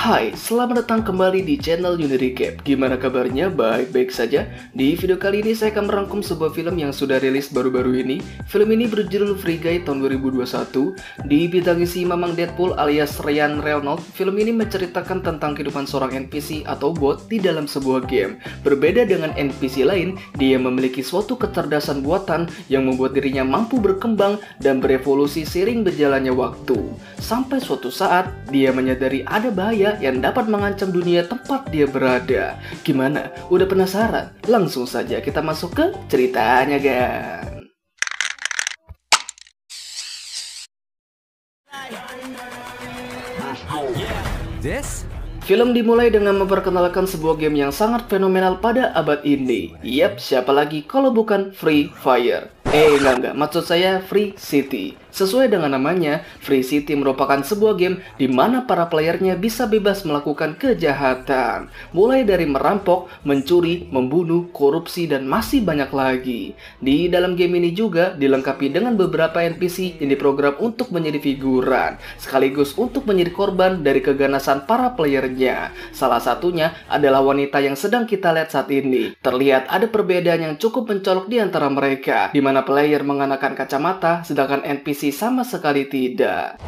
Hai, selamat datang kembali di channel Unirecap. Gimana kabarnya? Baik-baik saja? Di video kali ini saya akan merangkum sebuah film yang sudah rilis baru-baru ini. Film ini berjudul Free Guy tahun 2021. Dibintangi si Mamang Deadpool alias Ryan Reynolds. Film ini menceritakan tentang kehidupan seorang NPC atau bot di dalam sebuah game. Berbeda dengan NPC lain, dia memiliki suatu kecerdasan buatan yang membuat dirinya mampu berkembang dan berevolusi seiring berjalannya waktu. Sampai suatu saat, dia menyadari ada bahaya yang dapat mengancam dunia tempat dia berada. Gimana? Udah penasaran? Langsung saja kita masuk ke ceritanya, gan. Film dimulai dengan memperkenalkan sebuah game yang sangat fenomenal pada abad ini. Yap, siapa lagi kalau bukan Free Fire? Enggak, maksud saya Free City. Sesuai dengan namanya, Free City merupakan sebuah game di mana para playernya bisa bebas melakukan kejahatan. Mulai dari merampok, mencuri, membunuh, korupsi, dan masih banyak lagi. Di dalam game ini juga dilengkapi dengan beberapa NPC yang diprogram untuk menjadi figuran, sekaligus untuk menjadi korban dari keganasan para playernya. Salah satunya adalah wanita yang sedang kita lihat saat ini. Terlihat ada perbedaan yang cukup mencolok di antara mereka, di mana player mengenakan kacamata, sedangkan NPC sama sekali tidak.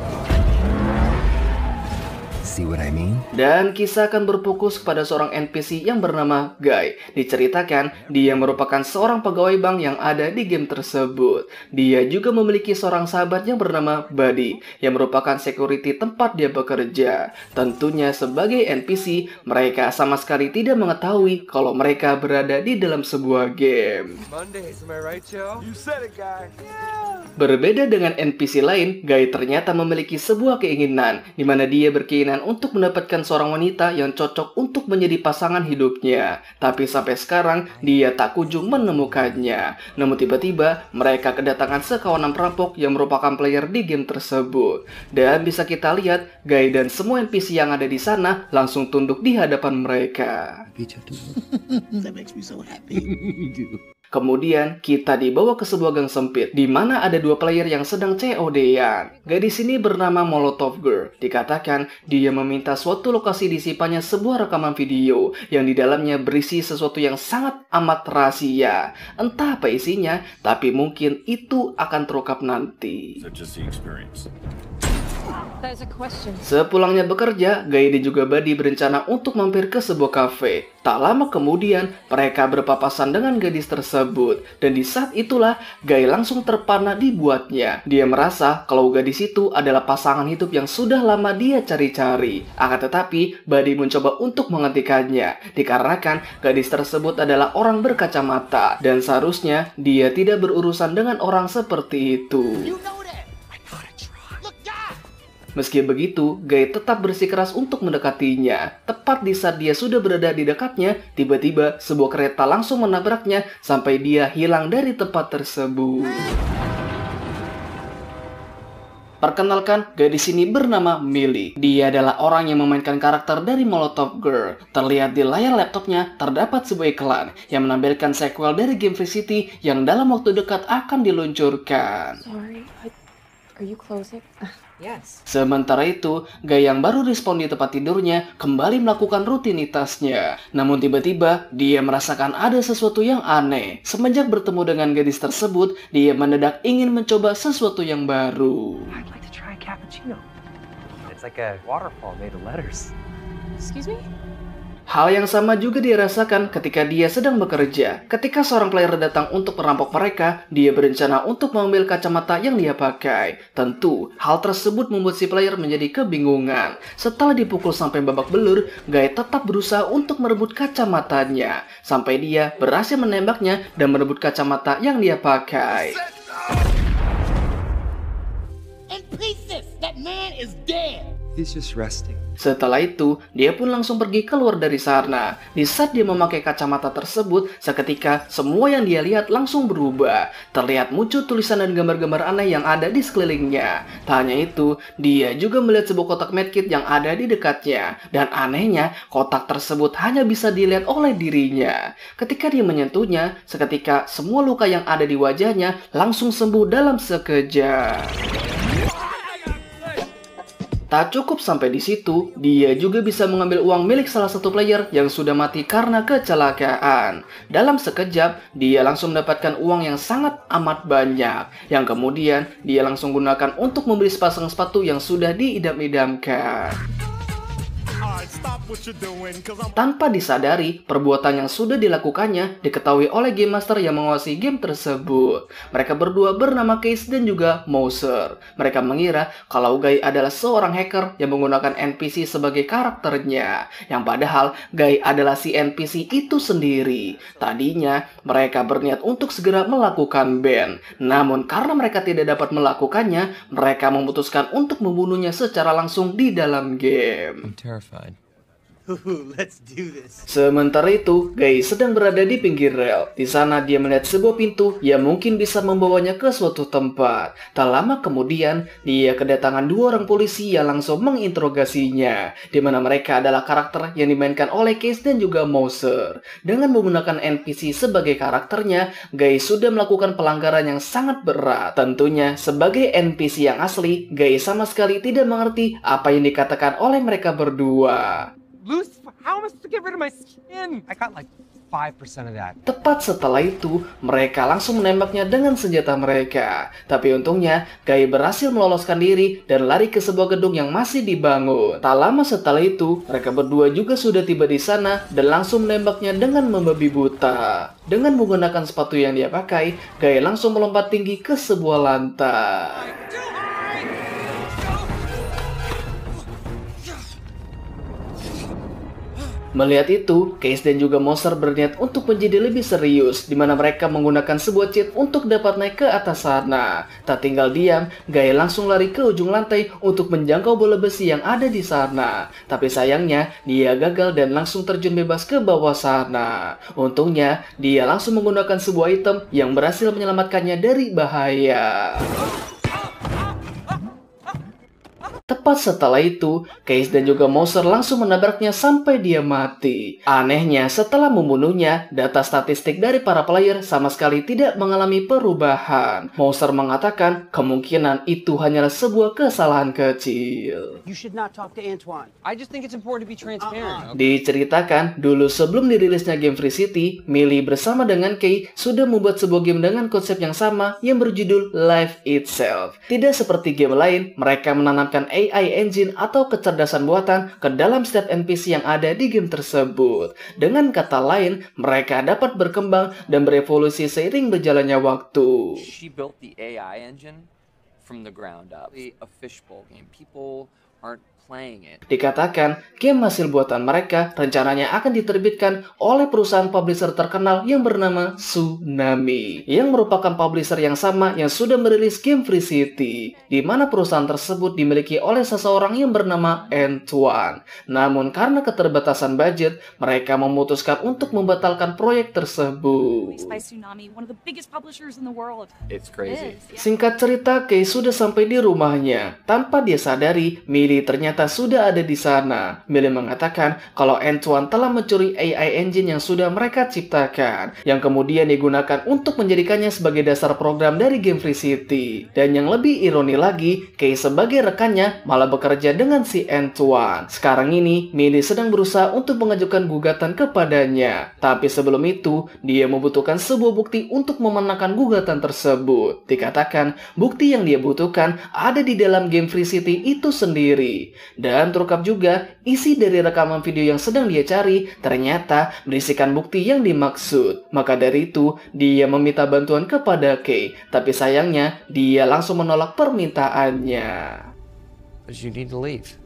See what I mean? Dan kisah akan berfokus kepada seorang NPC yang bernama Guy. Diceritakan, dia merupakan seorang pegawai bank yang ada di game tersebut. Dia juga memiliki seorang sahabat yang bernama Buddy, yang merupakan security tempat dia bekerja. Tentunya sebagai NPC, mereka sama sekali tidak mengetahui kalau mereka berada di dalam sebuah game. Mondays, am I right, Joe? You said it, guy. Yeah. Berbeda dengan NPC lain, Guy ternyata memiliki sebuah keinginan, di mana dia berkeinginan untuk mendapatkan seorang wanita yang cocok untuk menjadi pasangan hidupnya. Tapi sampai sekarang, dia tak kunjung menemukannya. Namun tiba-tiba, mereka kedatangan sekawanan perampok yang merupakan player di game tersebut. Dan bisa kita lihat, Guy dan semua NPC yang ada di sana langsung tunduk di hadapan mereka. That makes me so happy. Kemudian kita dibawa ke sebuah gang sempit di mana ada dua player yang sedang COD-an. Gadis ini bernama Molotov Girl. Dikatakan dia meminta suatu lokasi disipannya sebuah rekaman video yang di dalamnya berisi sesuatu yang sangat amat rahasia. Entah apa isinya, tapi mungkin itu akan terungkap nanti. Sepulangnya bekerja, Guy dan juga Buddy berencana untuk mampir ke sebuah kafe. Tak lama kemudian, mereka berpapasan dengan gadis tersebut. Dan di saat itulah, Guy langsung terpana dibuatnya. Dia merasa kalau gadis itu adalah pasangan hidup yang sudah lama dia cari-cari. Akan tetapi, Buddy mencoba untuk menghentikannya. Dikarenakan gadis tersebut adalah orang berkacamata. Dan seharusnya dia tidak berurusan dengan orang seperti itu. Meski begitu, Guy tetap bersikeras untuk mendekatinya. Tepat di saat dia sudah berada di dekatnya, tiba-tiba sebuah kereta langsung menabraknya sampai dia hilang dari tempat tersebut. Perkenalkan, gadis ini bernama Millie. Dia adalah orang yang memainkan karakter dari Molotov Girl. Terlihat di layar laptopnya terdapat sebuah iklan yang menampilkan sequel dari game Free City yang dalam waktu dekat akan diluncurkan. Sorry, are you closing? Yes. Sementara itu, Guy yang baru respon di tempat tidurnya kembali melakukan rutinitasnya. Namun tiba-tiba, dia merasakan ada sesuatu yang aneh. Semenjak bertemu dengan gadis tersebut, dia mendadak ingin mencoba sesuatu yang baru. I'd like to try a cappuccino. It's like a waterfall made of letters. Excuse me? Hal yang sama juga dirasakan ketika dia sedang bekerja. Ketika seorang player datang untuk merampok mereka, dia berencana untuk mengambil kacamata yang dia pakai. Tentu, hal tersebut membuat si player menjadi kebingungan. Setelah dipukul sampai babak belur, Guy tetap berusaha untuk merebut kacamatanya. Sampai dia berhasil menembaknya dan merebut kacamata yang dia pakai. In pieces, that man is dead. He's just resting. Setelah itu, dia pun langsung pergi keluar dari sana. Di saat dia memakai kacamata tersebut, seketika semua yang dia lihat langsung berubah. Terlihat muncul tulisan dan gambar-gambar aneh yang ada di sekelilingnya. Tak hanya itu, dia juga melihat sebuah kotak medkit yang ada di dekatnya. Dan anehnya, kotak tersebut hanya bisa dilihat oleh dirinya. Ketika dia menyentuhnya, seketika semua luka yang ada di wajahnya langsung sembuh dalam sekejap. Tak cukup sampai di situ, dia juga bisa mengambil uang milik salah satu player yang sudah mati karena kecelakaan. Dalam sekejap, dia langsung mendapatkan uang yang sangat amat banyak, yang kemudian dia langsung gunakan untuk membeli sepasang sepatu yang sudah diidam-idamkan. Tanpa disadari, perbuatan yang sudah dilakukannya diketahui oleh Game Master yang menguasai game tersebut. Mereka berdua bernama Case dan juga Mouser. Mereka mengira kalau Guy adalah seorang hacker yang menggunakan NPC sebagai karakternya, yang padahal Guy adalah si NPC itu sendiri. Tadinya, mereka berniat untuk segera melakukan ban. Namun, karena mereka tidak dapat melakukannya, mereka memutuskan untuk membunuhnya secara langsung di dalam game. I'm terrified. Let's do this. Sementara itu, Guy sedang berada di pinggir rel. Di sana dia melihat sebuah pintu yang mungkin bisa membawanya ke suatu tempat. Tak lama kemudian, dia kedatangan dua orang polisi yang langsung menginterogasinya, di mana mereka adalah karakter yang dimainkan oleh Case dan juga Mouser. Dengan menggunakan NPC sebagai karakternya, Guy sudah melakukan pelanggaran yang sangat berat. Tentunya, sebagai NPC yang asli, Guy sama sekali tidak mengerti apa yang dikatakan oleh mereka berdua. Loose? How am I supposed to get rid of my skin? I got like 5% of that. Tepat setelah itu, mereka langsung menembaknya dengan senjata mereka. Tapi untungnya, Guy berhasil meloloskan diri dan lari ke sebuah gedung yang masih dibangun. Tak lama setelah itu, mereka berdua juga sudah tiba di sana dan langsung menembaknya dengan membabi buta. Dengan menggunakan sepatu yang dia pakai, Guy langsung melompat tinggi ke sebuah lantai. Melihat itu, Case dan juga Mouser berniat untuk menjadi lebih serius, di mana mereka menggunakan sebuah cheat untuk dapat naik ke atas sana. Tak tinggal diam, Guy langsung lari ke ujung lantai untuk menjangkau bola besi yang ada di sana. Tapi sayangnya, dia gagal dan langsung terjun bebas ke bawah sana. Untungnya, dia langsung menggunakan sebuah item yang berhasil menyelamatkannya dari bahaya. Tepat setelah itu, Case dan juga Mouser langsung menabraknya sampai dia mati. Anehnya, setelah membunuhnya, data statistik dari para player sama sekali tidak mengalami perubahan. Mouser mengatakan kemungkinan itu hanyalah sebuah kesalahan kecil. You should not talk to Antoine. I just think it's important to be transparent. Diceritakan, dulu sebelum dirilisnya game Free City, Millie bersama dengan Kay sudah membuat sebuah game dengan konsep yang sama yang berjudul Life Itself. Tidak seperti game lain, mereka menanamkan AI engine atau kecerdasan buatan ke dalam setiap NPC yang ada di game tersebut. Dengan kata lain, mereka dapat berkembang dan berevolusi seiring berjalannya waktu. She built the AI engine from the ground up. A fishbowl game. People aren't playing it. Dikatakan, game hasil buatan mereka rencananya akan diterbitkan oleh perusahaan publisher terkenal yang bernama Tsunami, yang merupakan publisher yang sama yang sudah merilis game Free City, di mana perusahaan tersebut dimiliki oleh seseorang yang bernama Antoine. Namun karena keterbatasan budget, mereka memutuskan untuk membatalkan proyek tersebut. It's crazy. Singkat cerita, Kay sudah sampai di rumahnya. Tanpa dia sadari, Millie ternyata sudah ada di sana. Millie mengatakan kalau Antoine telah mencuri AI engine yang sudah mereka ciptakan, yang kemudian digunakan untuk menjadikannya sebagai dasar program dari game Free City. Dan yang lebih ironi lagi, Kay sebagai rekannya malah bekerja dengan si Antoine. Sekarang ini, Millie sedang berusaha untuk mengajukan gugatan kepadanya. Tapi sebelum itu, dia membutuhkan sebuah bukti untuk memenangkan gugatan tersebut. Dikatakan, bukti yang dia butuhkan ada di dalam game Free City itu sendiri. Dan terungkap juga, isi dari rekaman video yang sedang dia cari ternyata berisikan bukti yang dimaksud. Maka dari itu, dia meminta bantuan kepada Kay. Tapi sayangnya, dia langsung menolak permintaannya. But you need to leave.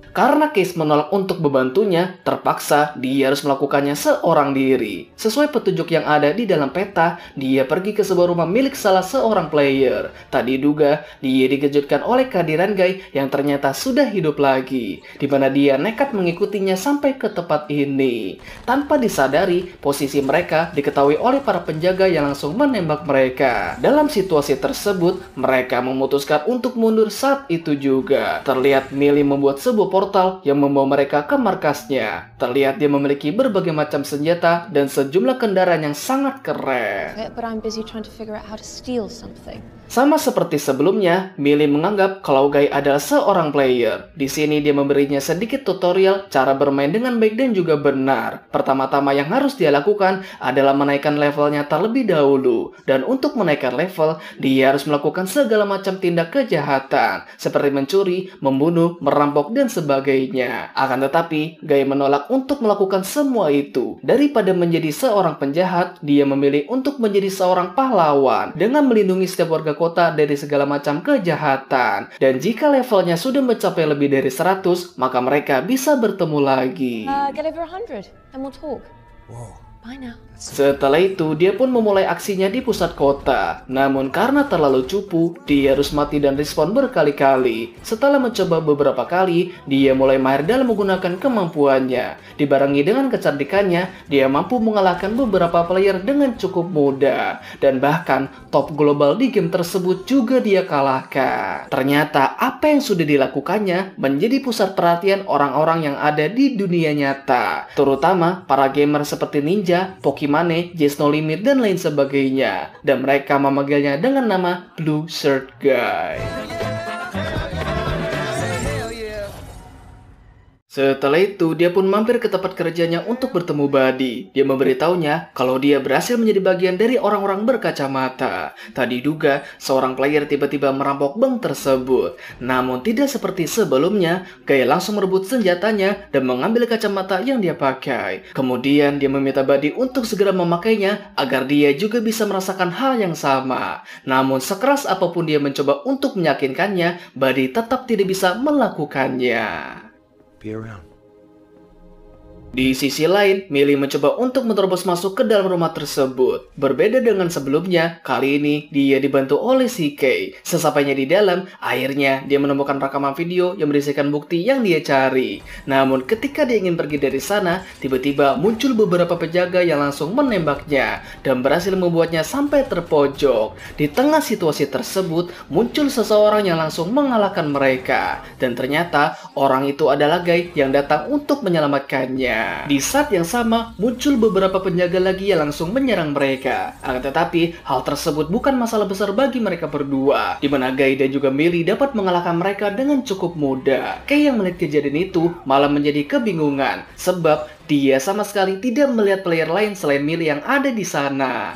Karena Case menolak untuk membantunya, terpaksa dia harus melakukannya seorang diri. Sesuai petunjuk yang ada di dalam peta, dia pergi ke sebuah rumah milik salah seorang player. Tak diduga, dia dikejutkan oleh kehadiran Guy yang ternyata sudah hidup lagi, di mana dia nekat mengikutinya sampai ke tempat ini. Tanpa disadari, posisi mereka diketahui oleh para penjaga yang langsung menembak mereka. Dalam situasi tersebut, mereka memutuskan untuk mundur saat itu juga. Terlihat Millie membuat sebuah portal portal yang membawa mereka ke markasnya. Terlihat dia memiliki berbagai macam senjata dan sejumlah kendaraan yang sangat keren. But I'm busy trying to figure out how to steal something. Sama seperti sebelumnya, Millie menganggap kalau Guy adalah seorang player. Di sini dia memberinya sedikit tutorial cara bermain dengan baik dan juga benar. Pertama-tama yang harus dia lakukan adalah menaikkan levelnya terlebih dahulu. Dan untuk menaikkan level, dia harus melakukan segala macam tindak kejahatan, seperti mencuri, membunuh, merampok, dan sebagainya. Akan tetapi, Guy menolak untuk melakukan semua itu. Daripada menjadi seorang penjahat, dia memilih untuk menjadi seorang pahlawan dengan melindungi setiap warga kota dari segala macam kejahatan. Dan jika levelnya sudah mencapai lebih dari 100, maka mereka bisa bertemu lagi. Get over 100 and we'll talk. Whoa. Bye now. Setelah itu, dia pun memulai aksinya di pusat kota. Namun karena terlalu cupu, dia harus mati dan respawn berkali-kali. Setelah mencoba beberapa kali, dia mulai mahir dalam menggunakan kemampuannya. Dibarengi dengan kecerdikannya, dia mampu mengalahkan beberapa player dengan cukup mudah. Dan bahkan, top global di game tersebut juga dia kalahkan. Ternyata, apa yang sudah dilakukannya menjadi pusat perhatian orang-orang yang ada di dunia nyata. Terutama para gamer seperti Ninja, Pokimane, Just No Limit, dan lain sebagainya. Dan mereka memanggilnya dengan nama Blue Shirt Guy. Setelah itu, dia pun mampir ke tempat kerjanya untuk bertemu Buddy. Dia memberitahunya kalau dia berhasil menjadi bagian dari orang-orang berkacamata. Tadi diduga, seorang player tiba-tiba merampok bank tersebut. Namun tidak seperti sebelumnya, Guy langsung merebut senjatanya dan mengambil kacamata yang dia pakai. Kemudian, dia meminta Buddy untuk segera memakainya agar dia juga bisa merasakan hal yang sama. Namun, sekeras apapun dia mencoba untuk meyakinkannya, Buddy tetap tidak bisa melakukannya. Be around. Di sisi lain, Millie mencoba untuk menerobos masuk ke dalam rumah tersebut. Berbeda dengan sebelumnya, kali ini dia dibantu oleh si Kay. Sesampainya di dalam, akhirnya dia menemukan rekaman video yang berisikan bukti yang dia cari. Namun ketika dia ingin pergi dari sana, tiba-tiba muncul beberapa penjaga yang langsung menembaknya dan berhasil membuatnya sampai terpojok. Di tengah situasi tersebut, muncul seseorang yang langsung mengalahkan mereka. Dan ternyata orang itu adalah Guy yang datang untuk menyelamatkannya. Di saat yang sama, muncul beberapa penjaga lagi yang langsung menyerang mereka. Akan tetapi, hal tersebut bukan masalah besar bagi mereka berdua, di mana Guy dan juga Millie dapat mengalahkan mereka dengan cukup mudah. Kay yang melihat kejadian itu malah menjadi kebingungan, sebab dia sama sekali tidak melihat player lain selain Millie yang ada di sana.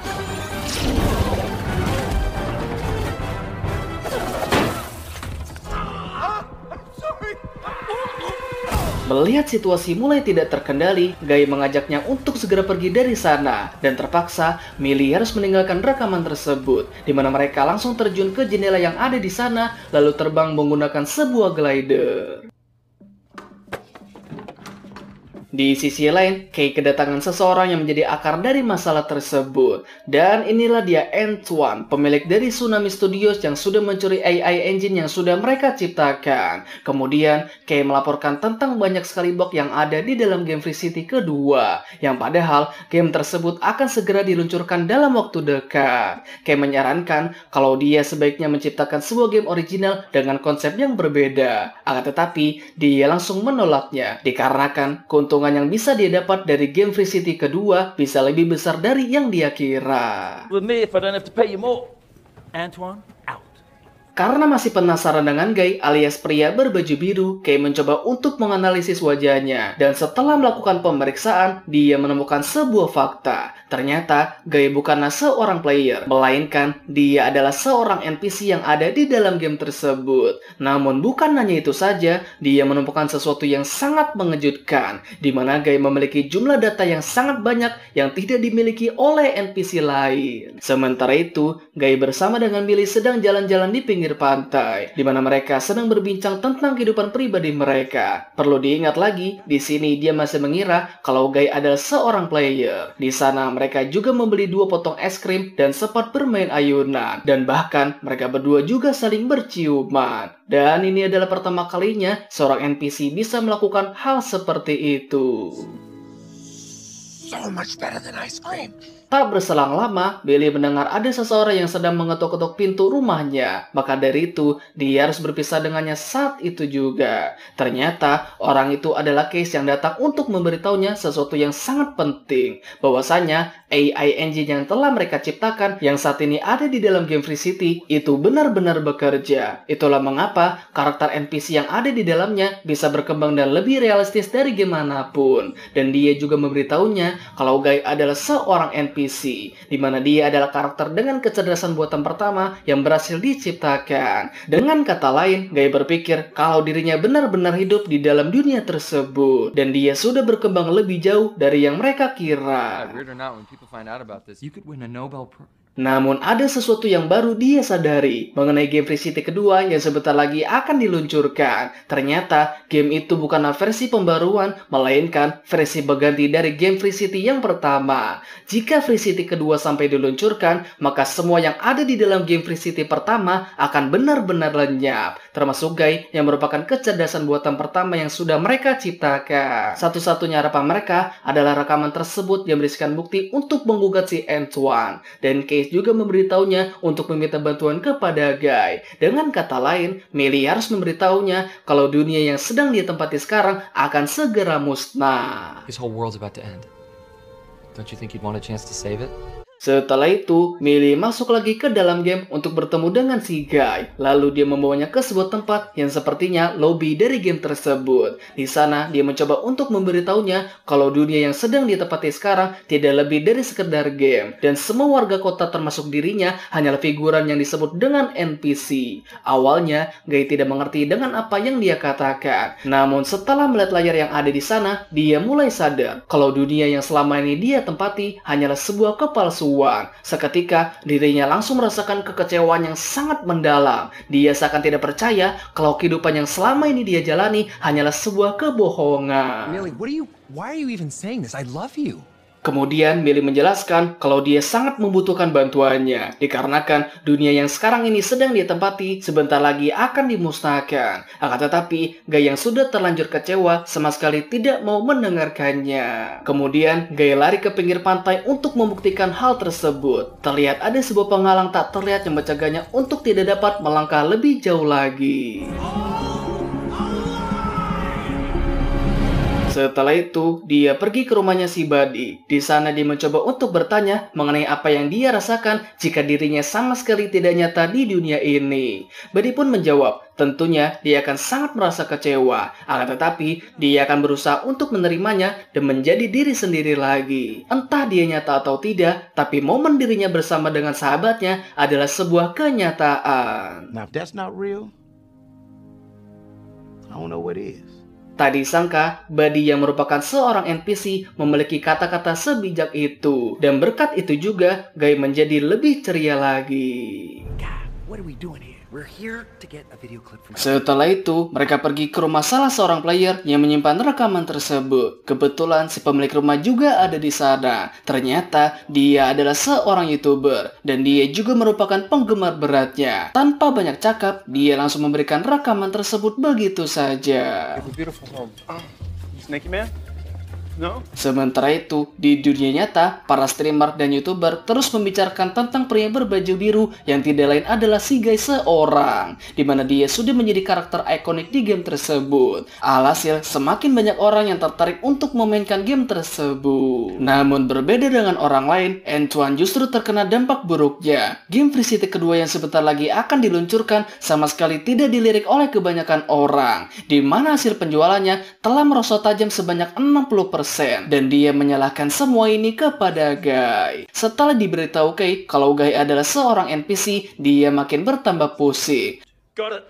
Melihat situasi mulai tidak terkendali, Guy mengajaknya untuk segera pergi dari sana. Dan terpaksa, Millie harus meninggalkan rekaman tersebut, di mana mereka langsung terjun ke jendela yang ada di sana, lalu terbang menggunakan sebuah glider. Di sisi lain, Kay kedatangan seseorang yang menjadi akar dari masalah tersebut. Dan inilah dia Antoine, pemilik dari Tsunami Studios yang sudah mencuri AI engine yang sudah mereka ciptakan. Kemudian, Kay melaporkan tentang banyak sekali bug yang ada di dalam game Free City kedua, yang padahal game tersebut akan segera diluncurkan dalam waktu dekat. Kay menyarankan kalau dia sebaiknya menciptakan sebuah game original dengan konsep yang berbeda. Akan tetapi, dia langsung menolaknya, dikarenakan keuntungan yang bisa dia dapat dari game Free City kedua bisa lebih besar dari yang dia kira. With me if I don't have to pay you more. Antoine, out. Karena masih penasaran dengan Guy alias pria berbaju biru, Kay mencoba untuk menganalisis wajahnya. Dan setelah melakukan pemeriksaan, dia menemukan sebuah fakta. Ternyata, Guy bukanlah seorang player, melainkan dia adalah seorang NPC yang ada di dalam game tersebut. Namun bukan hanya itu saja, dia menemukan sesuatu yang sangat mengejutkan, di mana Guy memiliki jumlah data yang sangat banyak yang tidak dimiliki oleh NPC lain. Sementara itu, Guy bersama dengan Millie sedang jalan-jalan di pinggir pantai, di mana mereka sedang berbincang tentang kehidupan pribadi mereka. Perlu diingat lagi, di sini dia masih mengira kalau Guy adalah seorang player. Di sana mereka juga membeli 2 potong es krim dan sempat bermain ayunan, dan bahkan mereka berdua juga saling berciuman. Dan ini adalah pertama kalinya seorang NPC bisa melakukan hal seperti itu. so much better than ice cream. Tak berselang lama, Billy mendengar ada seseorang yang sedang mengetuk-ketuk pintu rumahnya. Maka dari itu, dia harus berpisah dengannya saat itu juga. Ternyata, orang itu adalah Case yang datang untuk memberitahunya sesuatu yang sangat penting. Bahwasanya, AI engine yang telah mereka ciptakan yang saat ini ada di dalam game Free City itu benar-benar bekerja. Itulah mengapa karakter NPC yang ada di dalamnya bisa berkembang dan lebih realistis dari game manapun. Dan dia juga memberitahunya kalau Guy adalah seorang NPC, di mana dia adalah karakter dengan kecerdasan buatan pertama yang berhasil diciptakan. Dengan kata lain, Guy berpikir kalau dirinya benar-benar hidup di dalam dunia tersebut dan dia sudah berkembang lebih jauh dari yang mereka kira. Weird or not, when people find out about this, you could win a Nobel Prize. Namun ada sesuatu yang baru dia sadari mengenai game Free City kedua yang sebentar lagi akan diluncurkan. Ternyata game itu bukanlah versi pembaruan, melainkan versi berganti dari game Free City yang pertama. Jika Free City kedua sampai diluncurkan, maka semua yang ada di dalam game Free City pertama akan benar-benar lenyap. Termasuk Guy yang merupakan kecerdasan buatan pertama yang sudah mereka ciptakan. Satu-satunya harapan mereka adalah rekaman tersebut yang berisikan bukti untuk menggugat si Antoine. Dan Case juga memberitahunya untuk meminta bantuan kepada Guy. Dengan kata lain, Millie harus memberitahunya kalau dunia yang sedang dia tempati sekarang akan segera musnah. This whole world's about to end. Don't you think you'd want a chance to save it? Setelah itu, Millie masuk lagi ke dalam game untuk bertemu dengan si Guy. Lalu dia membawanya ke sebuah tempat yang sepertinya lobby dari game tersebut. Di sana, dia mencoba untuk memberitahunya kalau dunia yang sedang ditempati sekarang tidak lebih dari sekedar game. Dan semua warga kota termasuk dirinya hanyalah figuran yang disebut dengan NPC. Awalnya, Guy tidak mengerti dengan apa yang dia katakan. Namun setelah melihat layar yang ada di sana, dia mulai sadar kalau dunia yang selama ini dia tempati hanyalah sebuah kepalsuan. Seketika, dirinya langsung merasakan kekecewaan yang sangat mendalam. Dia seakan tidak percaya kalau kehidupan yang selama ini dia jalani hanyalah sebuah kebohongan. Millie, why are you even saying this? I love you. Kemudian Millie menjelaskan kalau dia sangat membutuhkan bantuannya, dikarenakan dunia yang sekarang ini sedang dia tempati sebentar lagi akan dimusnahkan. Akan tetapi, Guy yang sudah terlanjur kecewa sama sekali tidak mau mendengarkannya. Kemudian, Guy lari ke pinggir pantai untuk membuktikan hal tersebut. Terlihat ada sebuah penghalang tak terlihat yang mencegahnya untuk tidak dapat melangkah lebih jauh lagi. Setelah itu, dia pergi ke rumahnya si Buddy. Di sana dia mencoba untuk bertanya mengenai apa yang dia rasakan jika dirinya sama sekali tidak nyata di dunia ini. Buddy pun menjawab, tentunya dia akan sangat merasa kecewa. Akan tetapi, dia akan berusaha untuk menerimanya dan menjadi diri sendiri lagi. Entah dia nyata atau tidak, tapi momen dirinya bersama dengan sahabatnya adalah sebuah kenyataan. Now, if that's not real, I don't know what is. Tak disangka, Buddy yang merupakan seorang NPC memiliki kata-kata sebijak itu. Dan berkat itu juga, Guy menjadi lebih ceria lagi. God, what are we doing here? We're here to get a video clip from... Setelah itu, mereka pergi ke rumah salah seorang player yang menyimpan rekaman tersebut. Kebetulan si pemilik rumah juga ada di sana. Ternyata, dia adalah seorang YouTuber. Dan dia juga merupakan penggemar beratnya. Tanpa banyak cakap, dia langsung memberikan rekaman tersebut begitu saja. Beautiful home. Snakey man? No? Sementara itu, di dunia nyata, para streamer dan YouTuber terus membicarakan tentang pria berbaju biru yang tidak lain adalah si Guy seorang, di mana dia sudah menjadi karakter ikonik di game tersebut. Alhasil, semakin banyak orang yang tertarik untuk memainkan game tersebut. Namun berbeda dengan orang lain, Antoine justru terkena dampak buruknya. Game Free City kedua yang sebentar lagi akan diluncurkan sama sekali tidak dilirik oleh kebanyakan orang, di mana hasil penjualannya telah merosot tajam sebanyak 60%. Dan dia menyalahkan semua ini kepada Guy. Setelah diberitahu Kay kalau Guy adalah seorang NPC, dia makin bertambah pusing. Got it.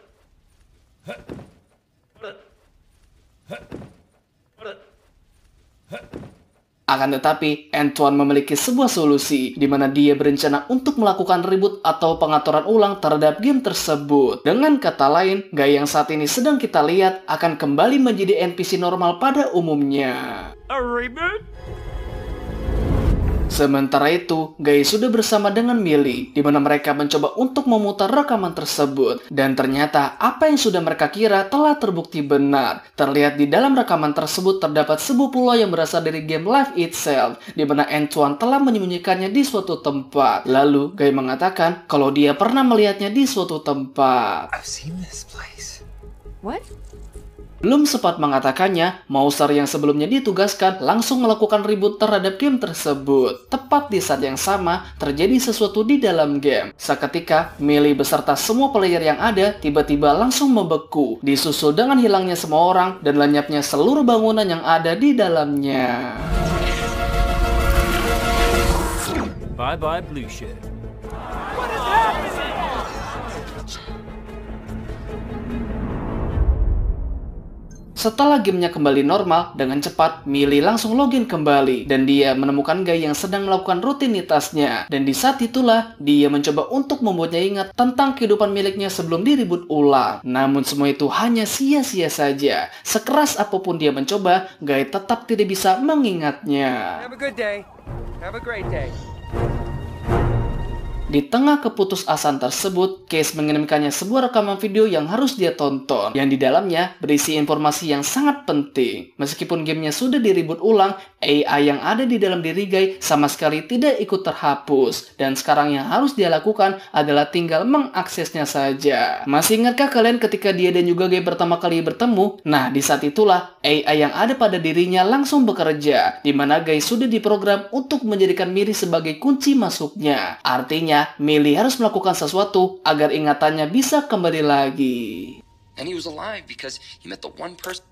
Akan tetapi, Antoine memiliki sebuah solusi, di mana dia berencana untuk melakukan reboot atau pengaturan ulang terhadap game tersebut. Dengan kata lain, Guy yang saat ini sedang kita lihat akan kembali menjadi NPC normal pada umumnya. A reboot? Sementara itu, Guy sudah bersama dengan Millie, di mana mereka mencoba untuk memutar rekaman tersebut. Dan ternyata apa yang sudah mereka kira telah terbukti benar. Terlihat di dalam rekaman tersebut terdapat sebuah pulau yang berasal dari game Life Itself, di mana Antoine telah menyembunyikannya di suatu tempat. Lalu, Guy mengatakan kalau dia pernah melihatnya di suatu tempat. I've seen this place. What? Belum sempat mengatakannya, Mouser yang sebelumnya ditugaskan langsung melakukan reboot terhadap game tersebut. Tepat di saat yang sama, terjadi sesuatu di dalam game. Seketika, Millie beserta semua player yang ada tiba-tiba langsung membeku, disusul dengan hilangnya semua orang dan lenyapnya seluruh bangunan yang ada di dalamnya. Bye-bye, blue shirt. Setelah gamenya kembali normal, dengan cepat Millie langsung login kembali dan dia menemukan Guy yang sedang melakukan rutinitasnya. Dan di saat itulah dia mencoba untuk membuatnya ingat tentang kehidupan miliknya sebelum diribut ulang. Namun semua itu hanya sia-sia saja. Sekeras apapun dia mencoba, Guy tetap tidak bisa mengingatnya. Have a good day. Have a great day. Di tengah keputusasaan tersebut, Case mengirimkannya sebuah rekaman video yang harus dia tonton, yang di dalamnya berisi informasi yang sangat penting. Meskipun gamenya sudah direboot ulang, AI yang ada di dalam diri Guy sama sekali tidak ikut terhapus. Dan sekarang yang harus dia lakukan adalah tinggal mengaksesnya saja. Masih ingatkah kalian ketika dia dan juga Guy pertama kali bertemu? Nah, di saat itulah AI yang ada pada dirinya langsung bekerja, di mana Guy sudah diprogram untuk menjadikan Millie sebagai kunci masuknya. Artinya, Millie harus melakukan sesuatu agar ingatannya bisa kembali lagi. And he was alive because he met the one person.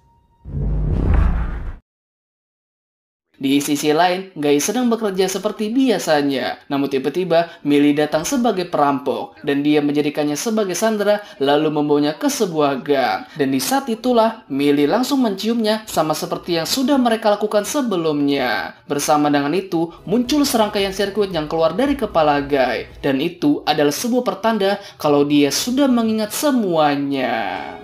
Di sisi lain, Guy sedang bekerja seperti biasanya. Namun tiba-tiba, Millie datang sebagai perampok. Dan dia menjadikannya sebagai sandera, lalu membawanya ke sebuah gang. Dan di saat itulah, Millie langsung menciumnya sama seperti yang sudah mereka lakukan sebelumnya. Bersama dengan itu, muncul serangkaian sirkuit yang keluar dari kepala Guy. Dan itu adalah sebuah pertanda kalau dia sudah mengingat semuanya.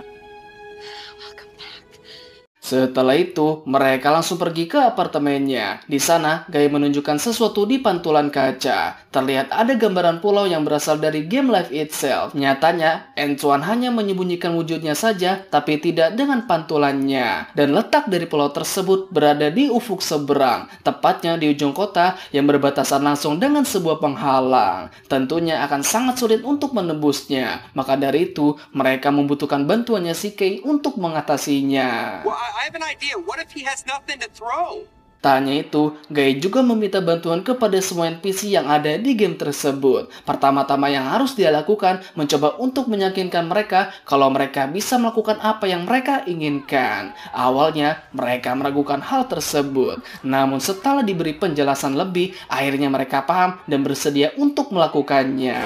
Setelah itu, mereka langsung pergi ke apartemennya. Di sana, Guy menunjukkan sesuatu di pantulan kaca. Terlihat ada gambaran pulau yang berasal dari game Life Itself. Nyatanya, Antoine hanya menyembunyikan wujudnya saja, tapi tidak dengan pantulannya. Dan letak dari pulau tersebut berada di ufuk seberang, tepatnya di ujung kota yang berbatasan langsung dengan sebuah penghalang. Tentunya akan sangat sulit untuk menembusnya. Maka dari itu, mereka membutuhkan bantuannya si Kay untuk mengatasinya. I have an idea. What if he has nothing to throw? Tak hanya itu, Guy juga meminta bantuan kepada semua NPC yang ada di game tersebut. Pertama-tama yang harus dia lakukan, mencoba untuk meyakinkan mereka kalau mereka bisa melakukan apa yang mereka inginkan. Awalnya, mereka meragukan hal tersebut. Namun setelah diberi penjelasan lebih, akhirnya mereka paham dan bersedia untuk melakukannya.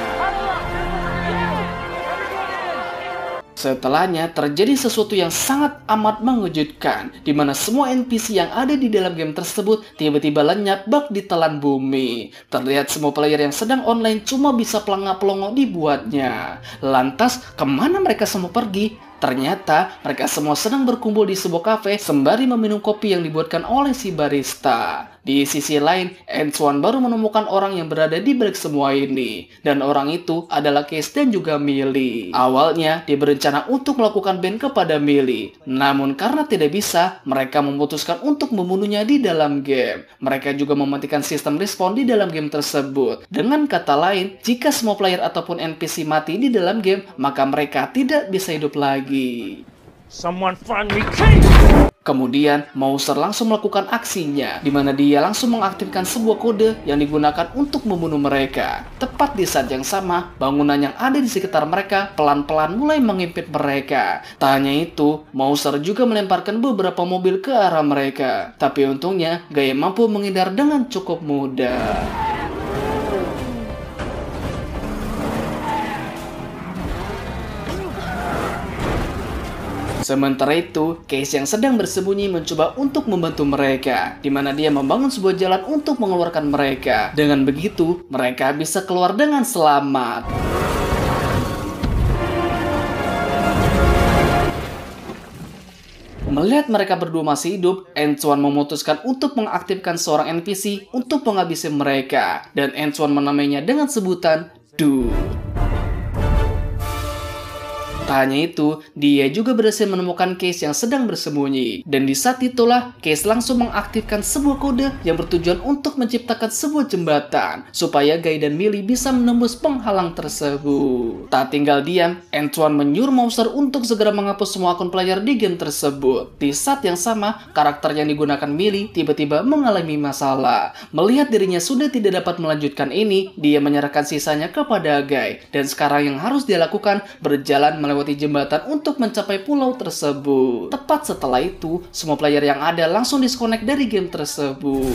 Setelahnya, terjadi sesuatu yang sangat amat mengejutkan, di mana semua NPC yang ada di dalam game tersebut tiba-tiba lenyap bak ditelan bumi. Terlihat semua player yang sedang online cuma bisa pelongo-pelongo dibuatnya. Lantas, kemana mereka semua pergi? Ternyata, mereka semua sedang berkumpul di sebuah kafe sembari meminum kopi yang dibuatkan oleh si barista. Di sisi lain, Antoine baru menemukan orang yang berada di balik semua ini. Dan orang itu adalah Case dan juga Millie. Awalnya, dia berencana untuk melakukan ban kepada Millie. Namun karena tidak bisa, mereka memutuskan untuk membunuhnya di dalam game. Mereka juga mematikan sistem respawn di dalam game tersebut. Dengan kata lain, jika semua player ataupun NPC mati di dalam game, maka mereka tidak bisa hidup lagi. Someone find me Kay! Kemudian, Mouser langsung melakukan aksinya, di mana dia langsung mengaktifkan sebuah kode yang digunakan untuk membunuh mereka. Tepat di saat yang sama, bangunan yang ada di sekitar mereka pelan-pelan mulai mengimpit mereka. Tak hanya itu, Mouser juga melemparkan beberapa mobil ke arah mereka. Tapi untungnya, Guy mampu menghindar dengan cukup mudah. Sementara itu, Case yang sedang bersembunyi mencoba untuk membantu mereka, di mana dia membangun sebuah jalan untuk mengeluarkan mereka. Dengan begitu, mereka bisa keluar dengan selamat. Melihat mereka berdua masih hidup, Antoine memutuskan untuk mengaktifkan seorang NPC untuk menghabisi mereka. Dan Antoine menamainya dengan sebutan Dude. Tak hanya itu, dia juga berhasil menemukan Case yang sedang bersembunyi. Dan di saat itulah, Case langsung mengaktifkan sebuah kode yang bertujuan untuk menciptakan sebuah jembatan supaya Guy dan Millie bisa menembus penghalang tersebut. Tak tinggal diam, Antoine menyuruh Mouser untuk segera menghapus semua akun player di game tersebut. Di saat yang sama, karakter yang digunakan Millie tiba-tiba mengalami masalah. Melihat dirinya sudah tidak dapat melanjutkan ini, dia menyerahkan sisanya kepada Guy. Dan sekarang yang harus dia lakukan, berjalan melewati jembatan untuk mencapai pulau tersebut. Tepat setelah itu, semua player yang ada langsung disconnect dari game tersebut.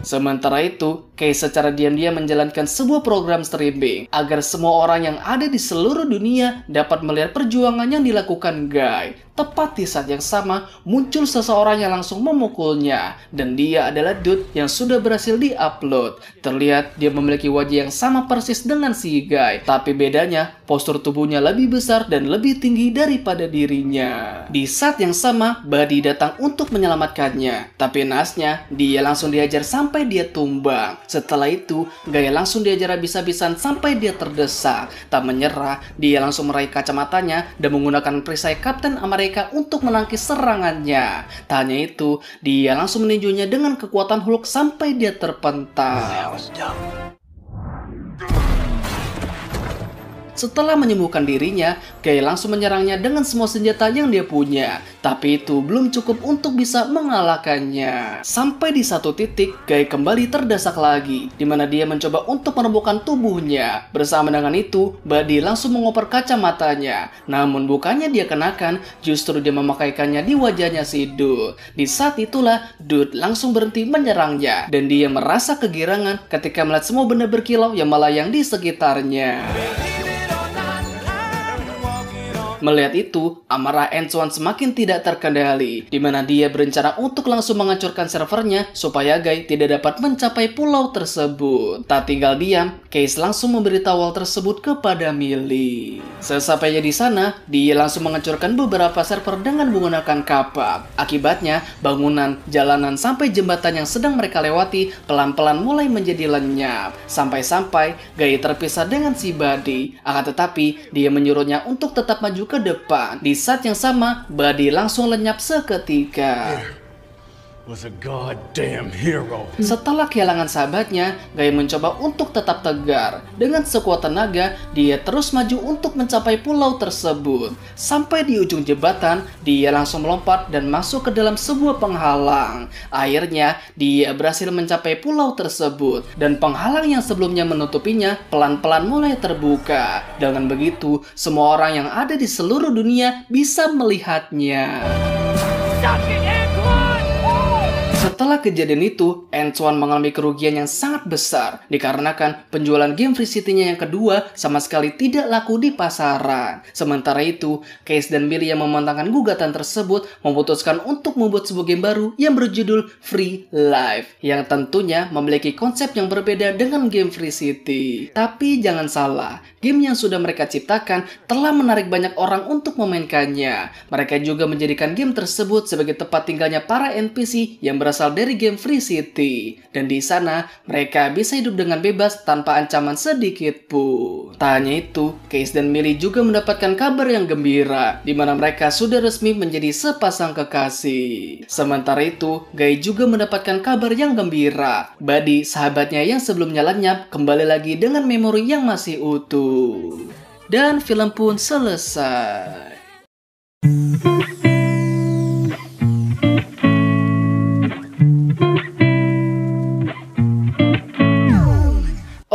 Sementara itu, Case secara diam-diam menjalankan sebuah program streaming agar semua orang yang ada di seluruh dunia dapat melihat perjuangan yang dilakukan Guy. Tepat di saat yang sama, muncul seseorang yang langsung memukulnya, dan dia adalah Dude yang sudah berhasil di-upload. Terlihat dia memiliki wajah yang sama persis dengan si Guy, tapi bedanya postur tubuhnya lebih besar dan lebih tinggi daripada dirinya. Di saat yang sama, Buddy datang untuk menyelamatkannya, tapi naasnya dia langsung diajar sampai dia tumbang. Setelah itu, Guy langsung diajar habis-habisan sampai dia terdesak. Tak menyerah, dia langsung meraih kacamatanya dan menggunakan perisai Kapten Amerika untuk menangkis serangannya. Tak hanya itu, dia langsung meninjunya dengan kekuatan Hulk sampai dia terpental. Setelah menyembuhkan dirinya, Guy langsung menyerangnya dengan semua senjata yang dia punya. Tapi itu belum cukup untuk bisa mengalahkannya. Sampai di satu titik, Guy kembali terdesak lagi, di mana dia mencoba untuk menemukan tubuhnya. Bersama dengan itu, Buddy langsung mengoper kacamatanya. Namun bukannya dia kenakan, justru dia memakaikannya di wajahnya si Dude. Di saat itulah, Dude langsung berhenti menyerangnya. Dan dia merasa kegirangan ketika melihat semua benda berkilau yang melayang di sekitarnya. Melihat itu, amarah Antoine semakin tidak terkendali, di mana dia berencana untuk langsung menghancurkan servernya supaya Guy tidak dapat mencapai pulau tersebut. Tak tinggal diam, Case langsung memberitahu hal tersebut kepada Millie. Sesampainya di sana, dia langsung menghancurkan beberapa server dengan menggunakan kapak. Akibatnya, bangunan, jalanan, sampai jembatan yang sedang mereka lewati pelan-pelan mulai menjadi lenyap. Sampai-sampai Guy terpisah dengan si Buddy. Akan tetapi, dia menyuruhnya untuk tetap maju ke depan. Di saat yang sama, Buddy langsung lenyap seketika. Was a goddamn hero. Setelah kehilangan sahabatnya, Guy mencoba untuk tetap tegar. Dengan sekuat tenaga, dia terus maju untuk mencapai pulau tersebut. Sampai di ujung jembatan, dia langsung melompat dan masuk ke dalam sebuah penghalang. Akhirnya, dia berhasil mencapai pulau tersebut. Dan penghalang yang sebelumnya menutupinya, pelan-pelan mulai terbuka. Dengan begitu, semua orang yang ada di seluruh dunia bisa melihatnya. Setelah kejadian itu, Antoine mengalami kerugian yang sangat besar dikarenakan penjualan game Free City-nya yang kedua sama sekali tidak laku di pasaran. Sementara itu, Case dan Millie yang memenangkan gugatan tersebut memutuskan untuk membuat sebuah game baru yang berjudul Free Life, yang tentunya memiliki konsep yang berbeda dengan game Free City. Tapi jangan salah, game yang sudah mereka ciptakan telah menarik banyak orang untuk memainkannya. Mereka juga menjadikan game tersebut sebagai tempat tinggalnya para NPC yang berasal dari game Free City. Dan di sana, mereka bisa hidup dengan bebas tanpa ancaman sedikit pun. Tak hanya itu, Case dan Millie juga mendapatkan kabar yang gembira, di mana mereka sudah resmi menjadi sepasang kekasih. Sementara itu, Guy juga mendapatkan kabar yang gembira. Buddy, sahabatnya yang sebelumnya lenyap, kembali lagi dengan memori yang masih utuh. Dan film pun selesai.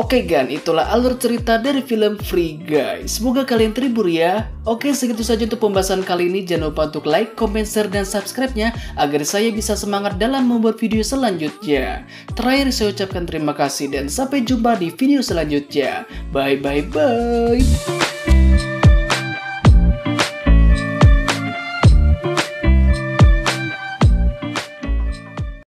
Oke Gan, itulah alur cerita dari film Free Guy. Semoga kalian terhibur ya. Oke, segitu saja untuk pembahasan kali ini. Jangan lupa untuk like, comment, share, dan subscribe-nya agar saya bisa semangat dalam membuat video selanjutnya. Terakhir saya ucapkan terima kasih dan sampai jumpa di video selanjutnya. Bye bye bye.